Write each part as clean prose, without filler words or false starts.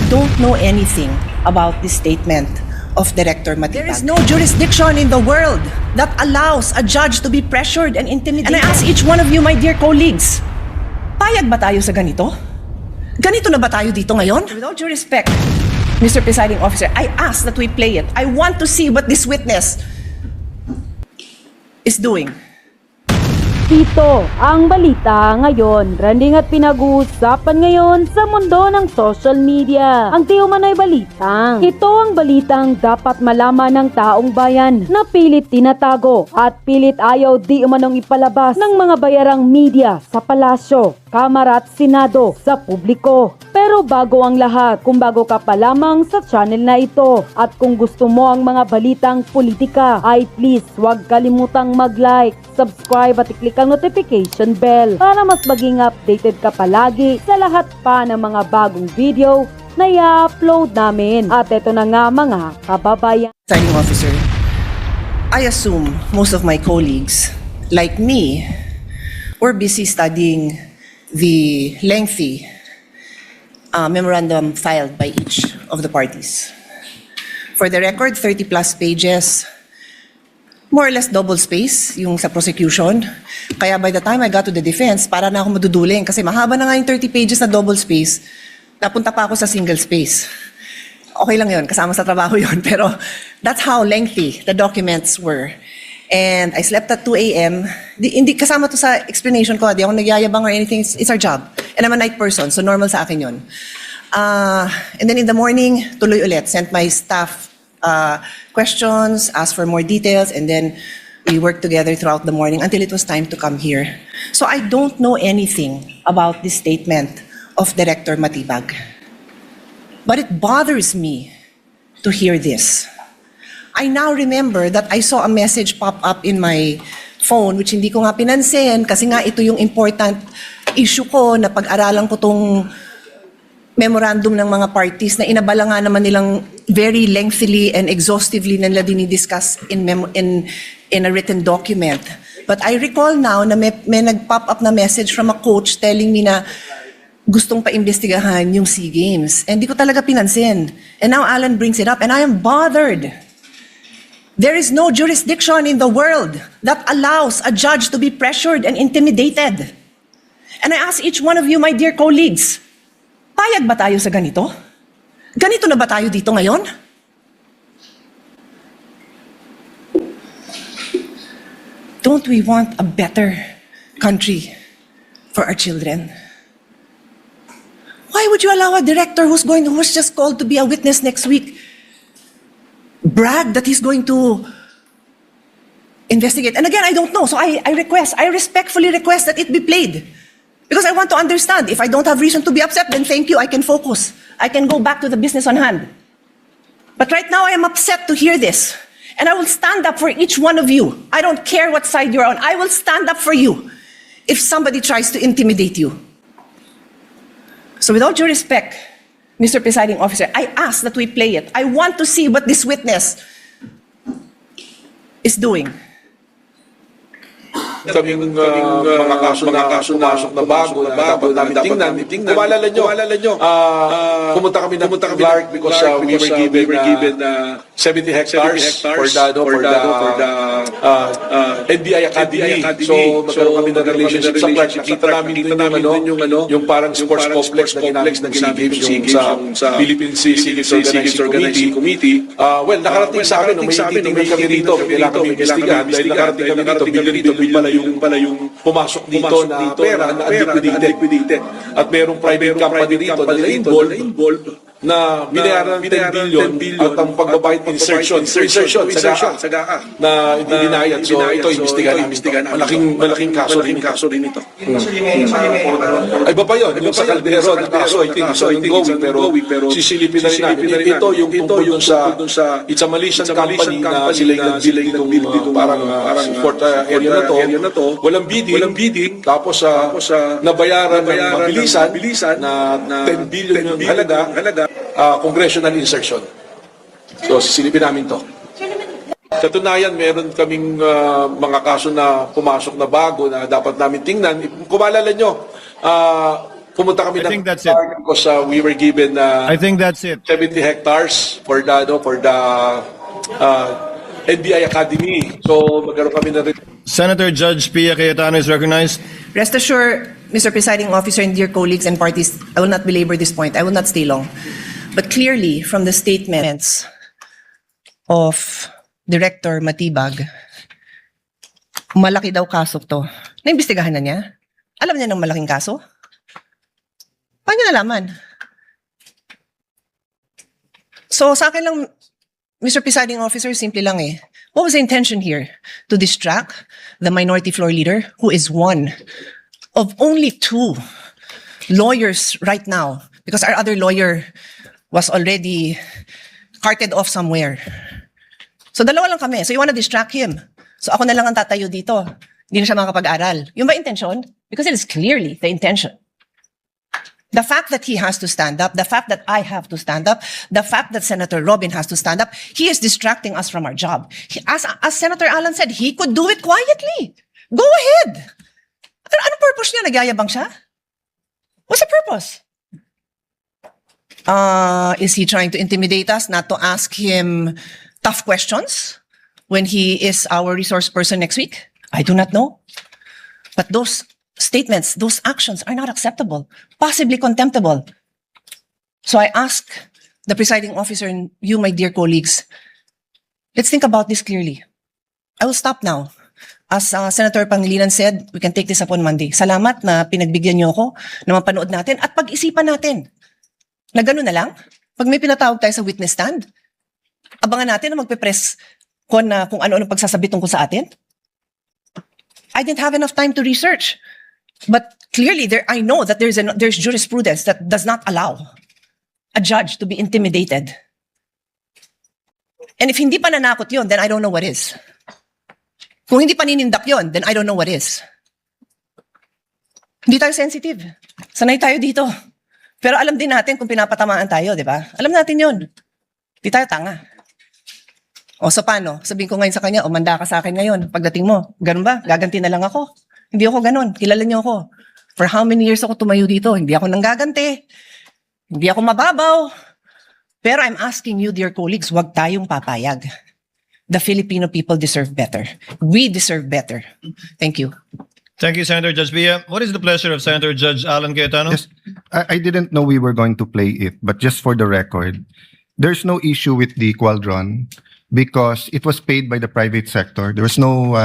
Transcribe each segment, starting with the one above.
don't know anything about this statement of Director Matibag. There is no jurisdiction in the world that allows a judge to be pressured and intimidated. And I ask each one of you, my dear colleagues, payag ba tayo sa ganito? Ganito na ba tayo dito ngayon? With all due respect, Mr. Presiding Officer, I ask that we play it. I want to see what this witness is doing. Ito ang balita ngayon. Trending at pinag-uusapan ngayon sa mundo ng social media. Ang di umano'y balitang. Ito ang balitang dapat malaman ng taong bayan na pilit tinatago at pilit ayaw di umanong ipalabas ng mga bayarang media sa palasyo, Kamara at Senado sa publiko. Pero bago ang lahat, kung bago ka pa lamang sa channel na ito at kung gusto mo ang mga balitang politika, ay please huwag kalimutang mag-like, subscribe at i-click ang notification bell para mas maging updated ka palagi sa lahat pa ng mga bagong video na i-upload namin. At ito na nga mga kababayan. Presiding Officer, I assume most of my colleagues, like me, were busy studying the lengthy memorandum filed by each of the parties. For the record, 30 plus pages, more or less double space yung sa prosecution. Kaya by the time I got to the defense, para na ako maduduling kasi mahaba na nga yung 30 pages na double space. Napunta pa ako sa single space. Okay lang yun, kasama sa trabaho yun. Pero that's how lengthy the documents were. And I slept at 2 a.m. Hindi kasama to sa explanation ko. Di ako nagyayabang or anything. It's our job. And I'm a night person, so normal sa akin yun. And then in the morning, tuloy ulit. Sent my staff questions, asked for more details, and then we worked together throughout the morning until it was time to come here. So I don't know anything about this statement of Director Matibag. But it bothers me to hear this. I now remember that I saw a message pop up in my phone which hindi ko nga pinansin kasi nga ito yung important issue ko na pag-aralan ko tong memorandum ng mga parties na inabala nga naman nilang very lengthily and exhaustively na nila dinidiscuss in a written document. But I recall now na may nag-pop up na message from a coach telling me na gustong pa-imbestigahan yung SEA Games. And di ko talaga pinansin. And now Alan brings it up and I am bothered. There is no jurisdiction in the world that allows a judge to be pressured and intimidated. And I ask each one of you, my dear colleagues, payag ba tayo sa ganito? Ganito na ba tayo dito ngayon? Don't we want a better country for our children? Why would you allow a director who's just called to be a witness next week brag that he's going to investigate? And again, I don't know, so I respectfully request that it be played. Because I want to understand. If I don't have reason to be upset, then thank you, I can focus. I can go back to the business on hand. But right now, I am upset to hear this. And I will stand up for each one of you. I don't care what side you're on. I will stand up for you if somebody tries to intimidate you. So with all due respect, Mr. Presiding Officer, I ask that we play it. I want to see what this witness is doing. Kaming mga kaso na bago na dapat namin tingnan. Kung maalala nyo, pumunta kami Clark because we were given 70 hectares for the NBI Academy. So magkaroon kami ng relationship sa Clark. Nakita namin yung parang sports complex na ginamit yung sa Philippine Cities Organizing Committee. Well, nakarating sa amin, may titingnan kami rito. Kailangan kami investigahan. Dahil nakarating kami dito, billion pala yung pumasok dito na pera na unliquidated. At merong private company dito na involved na binayaran ng 10 billion at ang pagbabayad insertion sa GAA na hindi binayad. So ito imbestigahan. Malaking kaso rin ito. Ay ba pa yun? Yung sa Caldero na kaso, I think it's ongoing pero sisilipin na rin namin. Ito yung tungkol dun sa it's a Malaysian company na sila yung nag-build dito parang support area na to. Walang bidding. Tapos nabayaran ng mabilisan na 10 billion yung halaga. Congressional insertion. So, sisilipin namin to. Katunayan, meron kaming mga kaso na pumasok na bago na dapat namin tingnan. Kung maalala nyo, pumunta kami I think that's it. because we were given I think that's it. 70 hectares for the NBI Academy. So magkaroon kami na rin. Senator Judge Pia Cayetano is recognized. Rest assured, Mr. Presiding Officer and dear colleagues and parties, I will not belabor this point. I will not stay long. But clearly, from the statements of Director Matibag, malaki daw kaso to. Naimbestigahan na niya? Alam niya ng malaking kaso? Paano niya nalaman? So sa akin lang, Mr. Presiding Officer, simple lang eh. What was the intention here? To distract the minority floor leader, who is one of only two lawyers right now, because our other lawyer was already carted off somewhere. So dalawa lang kami. So you wanna distract him. So ako na lang ang tatayo dito. Hindi na siya makakapag-aral. Yung ba intention? Because it is clearly the intention. The fact that he has to stand up, the fact that I have to stand up, the fact that Senator Robin has to stand up, he is distracting us from our job. As Senator Alan said, he could do it quietly. Go ahead. Anong purpose niya? Nagyayabang siya? What's the purpose? Is he trying to intimidate us not to ask him tough questions when he is our resource person next week? I do not know. But those statements, those actions are not acceptable, possibly contemptible. So I ask the presiding officer and you, my dear colleagues, let's think about this clearly. I will stop now. As Senator Pangilinan said, we can take this up on Monday. Salamat na pinagbigyan niyo ako na mapanood natin at pag-isipan natin. Na gano'n na lang? Pag may pinatawag tayo sa witness stand, abangan natin na magpe-press kung ano-ano pagsasabi tungkol sa atin? I didn't have enough time to research. But clearly, I know that there's jurisprudence that does not allow a judge to be intimidated. And if hindi pa nanakot yun, then I don't know what is. Kung hindi pa ninindak yun, then I don't know what is. Hindi tayo sensitive. Sanay tayo dito. Pero alam din natin kung pinapatamaan tayo, di ba? Alam natin yun. Hindi tayo tanga. O so paano? Sabihin ko ngayon sa kanya, manda ka sa akin ngayon. Pagdating mo, ganun ba? Gaganti na lang ako. Hindi ako ganun. Kilala niyo ako. For how many years ako tumayo dito? Hindi ako nanggaganti. Hindi ako mababaw. Pero I'm asking you, dear colleagues, wag tayong papayag. The Filipino people deserve better. We deserve better. Thank you. Thank you, Senator Judge Pia. What is the pleasure of Senator Judge Alan Cayetano? Yes, I didn't know we were going to play it, but just for the record, there's no issue with the Qualdron because it was paid by the private sector. There was no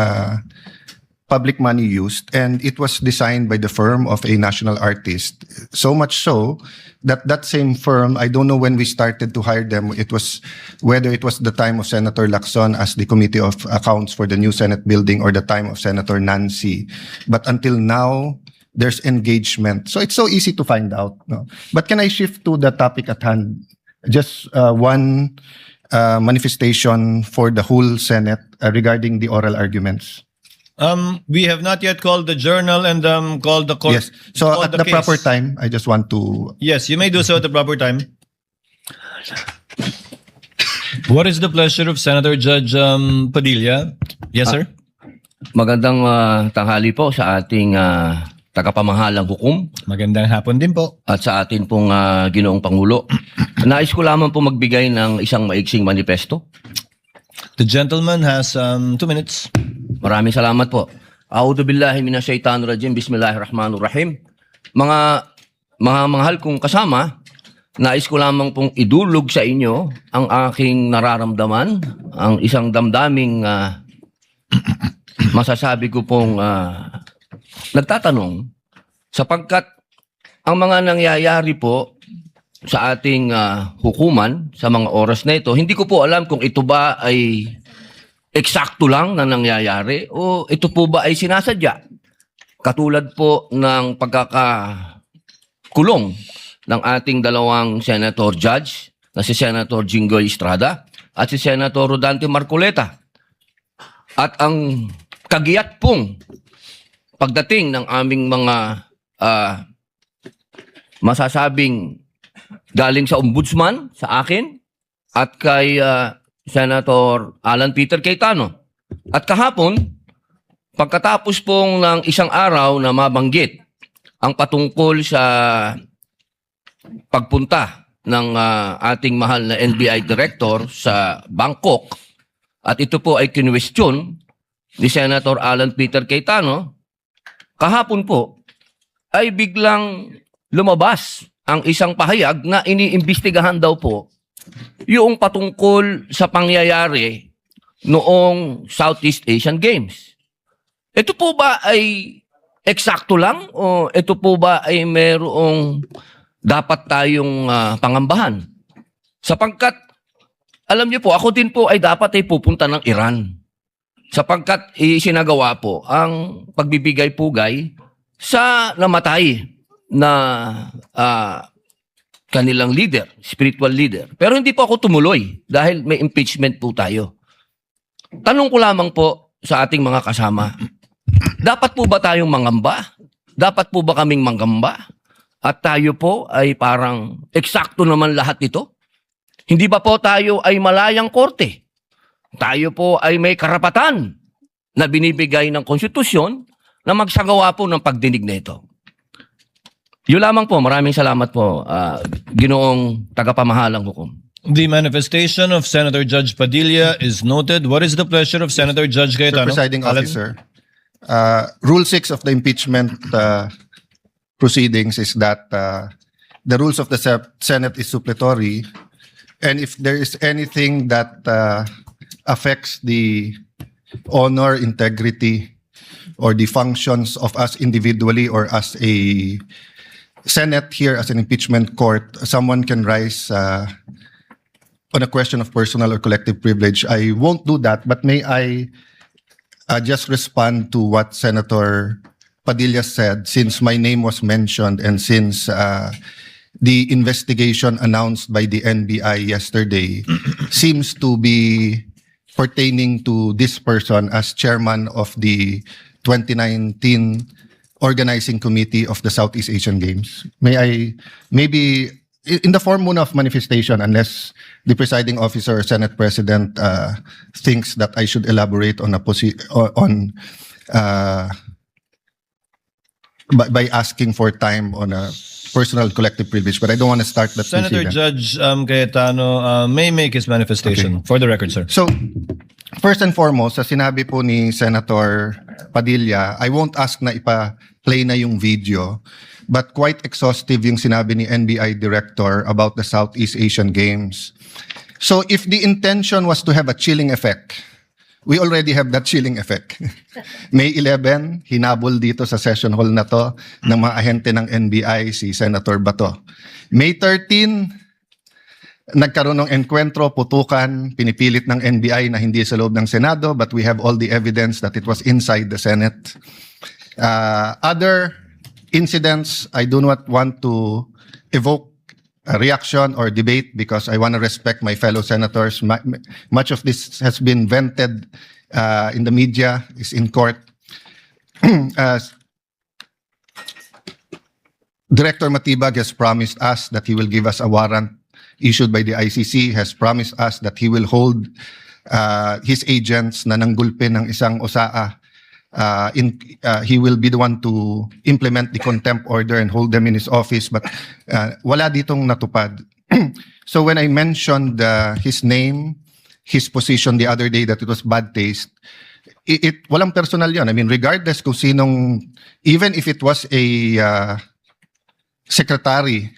public money used, and it was designed by the firm of a national artist. So much so that that same firm, I don't know when we started to hire them, whether it was the time of Senator Lacson as the Committee of Accounts for the new Senate building or the time of Senator Nancy. But until now, there's engagement. So it's so easy to find out. No? But can I shift to the topic at hand? Just one manifestation for the whole Senate regarding the oral arguments. We have not yet called the journal and called the court. Yes. So called at the case. proper time, I just want to. Yes, you may do so at the proper time. What is the pleasure of Senator Judge Padilla? Yes, sir. Magandang tanghali po sa ating tagapamahalang hukom Magandang hapon din po. at sa atin pong Ginoong Pangulo. Nais ko lamang po magbigay ng isang maiksing manifesto. The gentleman has 2 minutes. Maraming salamat po. A'udhu billahi minasyaitanir rajim. Bismillahirrahmanirrahim. Mga mahal kong kasama, nais ko lamang pong idulog sa inyo ang aking nararamdaman, ang isang damdaming masasabi ko pong nagtatanong sapagkat ang mga nangyayari po sa ating hukuman sa mga oras na ito, hindi ko po alam kung ito ba ay eksakto lang na nangyayari o ito po ba ay sinasadya. Katulad po ng pagkakakulong ng ating dalawang senator judge na si Senator Jinggoy Estrada at si Senator Rodante Marcoleta. At ang kagiyat pong pagdating ng aming mga masasabing galing sa ombudsman, sa akin, at kay Senator Alan Peter Cayetano. At kahapon, pagkatapos pong ng isang araw na mabanggit ang patungkol sa pagpunta ng ating mahal na NBI Director sa Bangkok at ito po ay kinwestiyon ni Senator Alan Peter Cayetano, kahapon po ay biglang lumabas ang isang pahayag na iniimbestigahan daw po yung patungkol sa pangyayari noong Southeast Asian Games. Ito po ba ay eksakto lang o ito po ba ay merong dapat tayong pangambahan? Sapagkat, alam niyo po, ako din po ay dapat ay pupunta ng Iran. Sapagkat isinagawa po ang pagbibigay-pugay sa namatay na kanilang leader, spiritual leader. Pero hindi po ako tumuloy dahil may impeachment po tayo. Tanong ko lamang po sa ating mga kasama, dapat po ba tayong mangamba? Dapat po ba kaming manggamba? At tayo po ay parang eksakto naman lahat ito? Hindi ba po tayo ay malayang korte? Tayo po ay may karapatan na binibigay ng konstitusyon na magsagawa po ng pagdinig na ito. Yun lamang po. Maraming salamat po, Ginoong tagapamahalang hukom. The manifestation of Senator Judge Padilla is noted. What is the pleasure of Senator Judge Mr. Cayetano? Presiding Alan? Officer, Rule 6 of the impeachment proceedings is that the rules of the Senate is suppletory, and if there is anything that affects the honor, integrity, or the functions of us individually or as a Senate here as an impeachment court, someone can rise on a question of personal or collective privilege. I won't do that, but may I just respond to what Senator Padilla said, since my name was mentioned and since the investigation announced by the NBI yesterday seems to be pertaining to this person as chairman of the 2019 Organizing Committee of the Southeast Asian Games. May I, maybe in the form muna of manifestation, unless the presiding officer or Senate President thinks that I should elaborate on by asking for time on a personal collective privilege, but I don't want to start that Senator proceeding. Judge Cayetano may make his manifestation. For the record, sir. So, first and foremost, sa sinabi po ni Senator Padilla, I won't ask na ipa-play na yung video, but quite exhaustive yung sinabi ni NBI Director about the Southeast Asian Games. So, if the intention was to have a chilling effect, we already have that chilling effect. May 11, hinabol dito sa session hall na to ng mga ahente ng NBI si Senator Bato. May 13, nagkaroon ng enkwentro, putukan, pinipilit ng NBI na hindi sa loob ng Senado, but we have all the evidence that it was inside the Senate. Other incidents, I do not want to evoke a reaction or debate because I want to respect my fellow senators. Much of this has been vented in the media, is in court. Director Matibag has promised us that he will give us a warrant issued by the ICC, has promised us that he will hold his agents na nanggulpi ng isang OSAA. He will be the one to implement the contempt order and hold them in his office, but wala ditong natupad. So when I mentioned his name, his position the other day that it was bad taste, walang personal yun. I mean, regardless kung sinong, even if it was a secretary,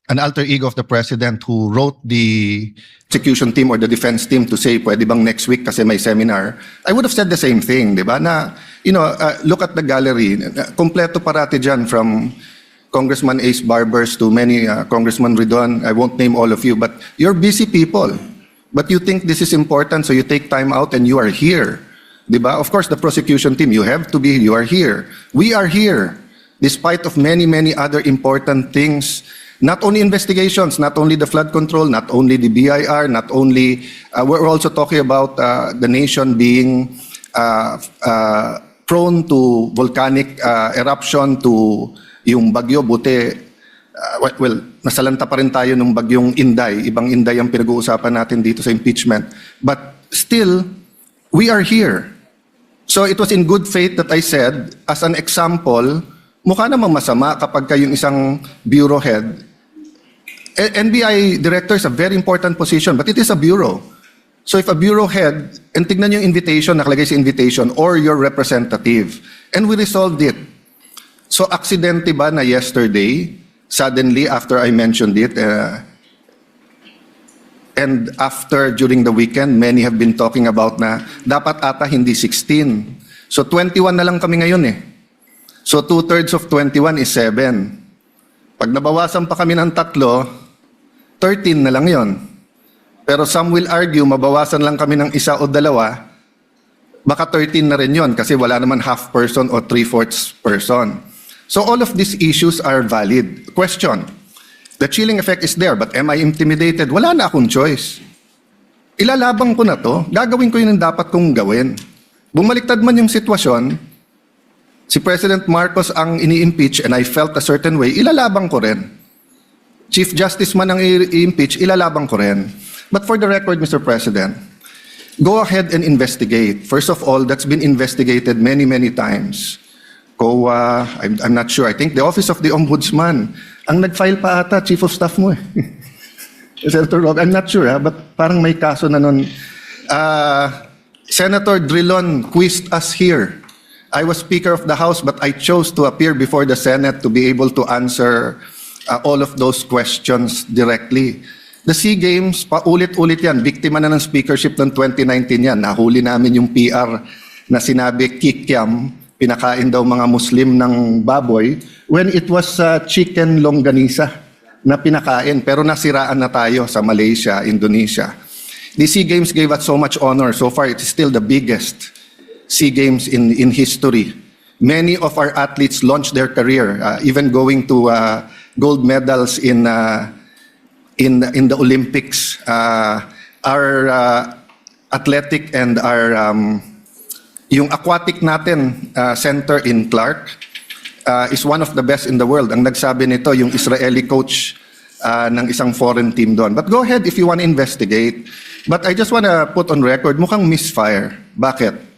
an alter ego of the president who wrote the execution team or the defense team to say, pwede bang next week kasi may seminar, I would have said the same thing, di ba? Na, look at the gallery. Kompleto parati dyan from Congressman Ace Barbers to many Congressman Ridon. I won't name all of you, but you're busy people. But you think this is important, so you take time out and you are here. Di ba? Of course, the prosecution team, you are here. We are here. Despite of many, many other important things. Not only investigations, not only the flood control, not only the BIR, not only, we're also talking about the nation being prone to volcanic eruption, to yung bagyo, buti, well, nasalanta pa rin tayo ng bagyong Inday. Ibang Inday ang pinag-uusapan natin dito sa impeachment. But still, we are here. So it was in good faith that I said, as an example mukha namang masama kapag kayong isang bureau head. NBI director is a very important position, but it is a bureau. So if a bureau head, and tignan yung invitation, nakalagay sa invitation, or your representative, and we resolved it. So aksidente ba na yesterday, suddenly after I mentioned it, and after during the weekend, many have been talking about na dapat ata hindi 16. So 21 na lang kami ngayon eh. So 2/3 of 21 is 7. Pag nabawasan pa kami ng 3, 13 na lang yon. Pero some will argue, mabawasan lang kami ng 1 o 2, baka 13 na rin yon kasi wala naman half person o 3/4 person. So all of these issues are valid. Question, the chilling effect is there, but am I intimidated? Wala na akong choice. Ilalabang ko na to, gagawin ko yun ang dapat kong gawin. Bumaliktad man yung sitwasyon, si President Marcos ang ini-impeach and I felt a certain way, ilalabang ko rin. Chief Justice man ang i-impeach, ilalabang ko rin. But for the record, Mr. President, go ahead and investigate. First of all, that's been investigated many, many times. COA, I'm not sure. I think the Office of the Ombudsman, ang nag-file pa ata, Chief of Staff mo eh. Senator Rob, I'm not sure but parang may kaso na nun. Senator Drilon quizzed us here. I was Speaker of the House, but I chose to appear before the Senate to be able to answer all of those questions directly. The SEA Games, paulit-ulit yan. Biktima na ng speakership ng 2019 yan. Nahuli namin yung PR na sinabi kikiam, pinakain daw mga Muslim ng baboy, when it was chicken longganisa na pinakain. Pero nasiraan na tayo sa Malaysia, Indonesia. The SEA Games gave us so much honor. So far, it is still the biggest SEA Games in history. Many of our athletes launched their career, even going to gold medals in the Olympics. Our athletic and our yung aquatic natin center in Clark is one of the best in the world. Ang nagsabi nito yung Israeli coach ng isang foreign team doon. But go ahead if you want to investigate. But I just want to put on record, mukhang misfire. Bakit?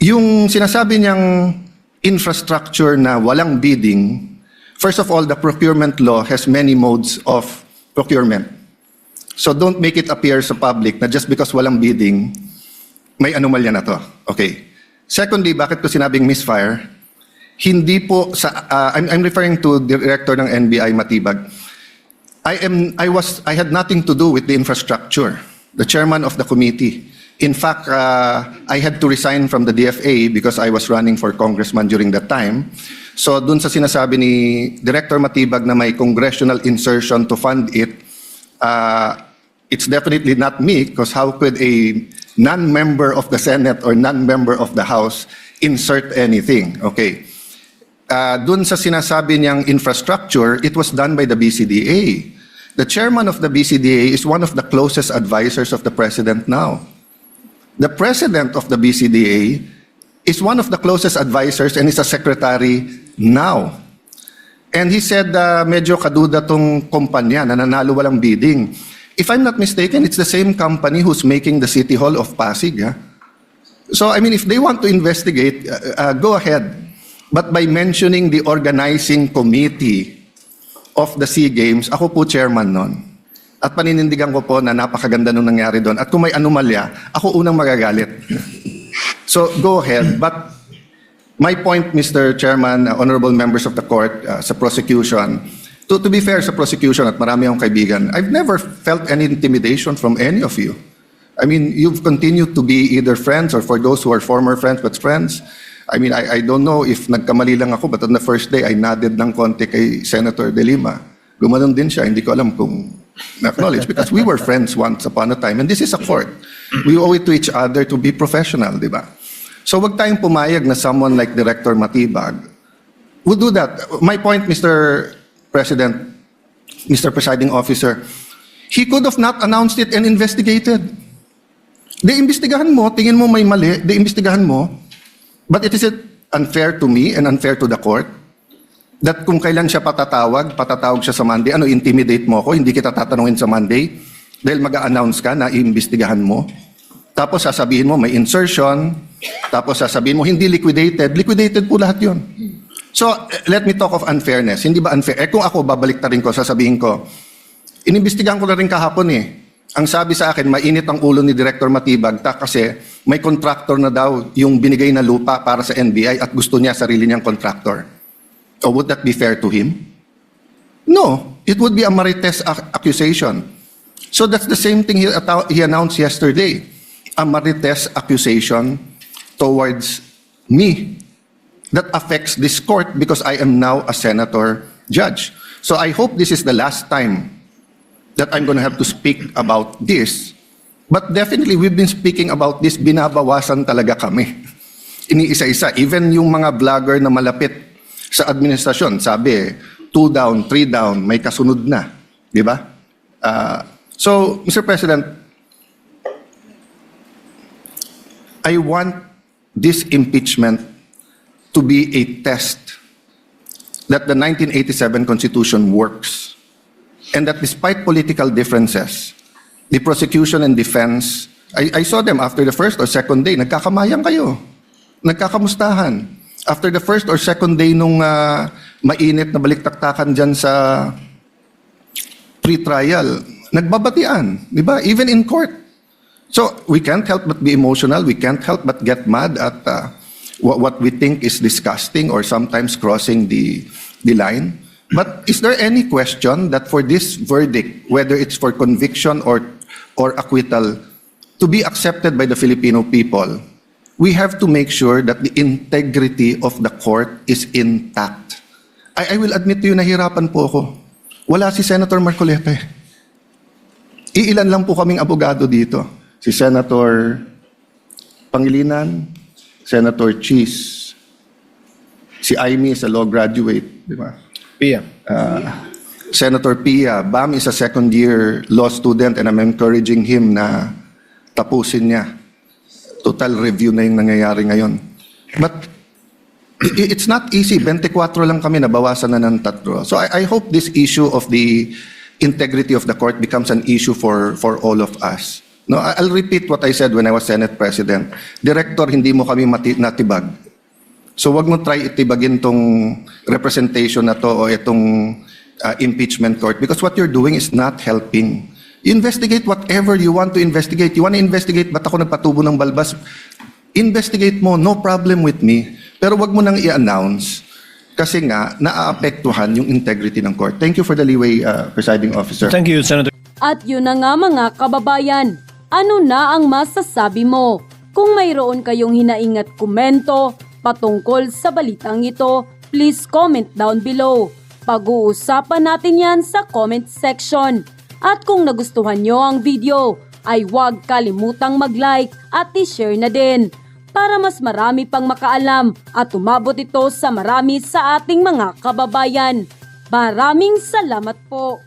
Yung sinasabi niyang infrastructure na walang bidding, first of all, the procurement law has many modes of procurement. So don't make it appear sa public na just because walang bidding, may anomalya na to. Okay. Secondly, bakit ko sinabing misfire? Hindi po sa I'm referring to Director ng NBI Matibag. I had nothing to do with the infrastructure. The chairman of the committee. In fact, I had to resign from the DFA because I was running for congressman during that time. So dun sa sinasabi ni Director Matibag na may congressional insertion to fund it, it's definitely not me because how could a non-member of the Senate or non-member of the House insert anything? Okay. Dun sa sinasabi niyang infrastructure, it was done by the BCDA. The chairman of the BCDA is one of the closest advisors of the president now. The president of the BCDA is one of the closest advisors and is a secretary now. And he said, medyo kaduda tong kumpanya na nanalo walang bidding. If I'm not mistaken, it's the same company who's making the City Hall of Pasig. So, I mean, if they want to investigate, go ahead. But by mentioning the organizing committee of the SEA Games, ako po chairman nun. At paninindigan ko po na napakaganda nung nangyari doon. At kung may anomalya, ako unang magagalit. So, go ahead. But my point, Mr. Chairman, honorable members of the court, sa prosecution, to be fair sa prosecution at marami akong kaibigan, I've never felt any intimidation from any of you. I mean, you've continued to be either friends or for those who are former friends but friends. I mean, I don't know if nagkamali lang ako, but on the first day, I nodded ng konti kay Senator De Lima. Gumanon din siya, hindi ko alam kung na-acknowledge because we were friends once upon a time and this is a court. We owe it to each other to be professional, di ba? So wag tayong pumayag na someone like Director Matibag would do that. My point, Mr. President, Mr. Presiding Officer, he could have not announced it and investigated. Imbestigahan mo, tingin mo may mali, imbestigahan mo. But it is unfair to me and unfair to the court that kung kailan siya patatawag siya sa Monday, intimidate mo ako, hindi kita tatanungin sa Monday dahil mag-a-announce ka na iimbestigahan mo. Tapos sasabihin mo may insertion, tapos sasabihin mo hindi liquidated. Liquidated po lahat yun. So, let me talk of unfairness. Hindi ba unfair? Kung ako, babalik rin ko, sasabihin ko, inimbestigahan ko na rin kahapon Ang sabi sa akin, mainit ang ulo ni Director Matibag kasi may contractor na daw yung binigay na lupa para sa NBI at gusto niya sarili niyang contractor. Oh, would that be fair to him? No, it would be a marites accusation. So that's the same thing he announced yesterday. A marites accusation towards me that affects this court because I am now a senator judge. So I hope this is the last time that I'm going to have to speak about this. But definitely, we've been speaking about this, binabawasan talaga kami. Iniisa-isa. Even yung mga vlogger na malapit sa administrasyon, sabi, 2 down, 3 down, may kasunod na. Di ba? So, Mr. President, I want this impeachment to be a test that the 1987 Constitution works. And that despite political differences, the prosecution and defense, I saw them after the first or second day, nagkakamayang kayo. Nagkakamustahan. After the first or second day nung mainit na baliktaktakan dyan sa pre-trial, nagbabatian, di ba? Even in court. So we can't help but be emotional. We can't help but get mad at what we think is disgusting or sometimes crossing the line. But is there any question that for this verdict, whether it's for conviction or acquittal, to be accepted by the Filipino people, we have to make sure that the integrity of the court is intact. I will admit to you, nahirapan po ako. Wala si Senator Marcoleta. Iilan lang po kaming abogado dito. Si Senator Pangilinan, Senator Cheese, si Aimee is a law graduate, di ba? Pia. Senator Pia, Bam is a second-year law student and I'm encouraging him na tapusin niya. Total review na yung nangyayari ngayon. But it's not easy. 24 lang kami, nabawasan na ng 3. So I hope this issue of the integrity of the court becomes an issue for all of us. No, I'll repeat what I said when I was Senate President. Director, hindi mo kami natibag. So wag mo try itibagin tong representation na to o itong impeachment court because what you're doing is not helping. Investigate whatever you want to investigate. You want to investigate ba't ako nagpatubo ng balbas? Investigate mo, no problem with me. Pero wag mo nang i-announce kasi nga naaapektuhan yung integrity ng court. Thank you for the leeway, Presiding Officer. Thank you, Senator. At yun na nga mga kababayan, ano na ang masasabi mo? Kung mayroon kayong hinaing at komento patungkol sa balitang ito, please comment down below. Pag-uusapan natin yan sa comment section. At kung nagustuhan nyo ang video, ay huwag kalimutang mag-like at i-share na din para mas marami pang makaalam at umabot ito sa marami sa ating mga kababayan. Maraming salamat po!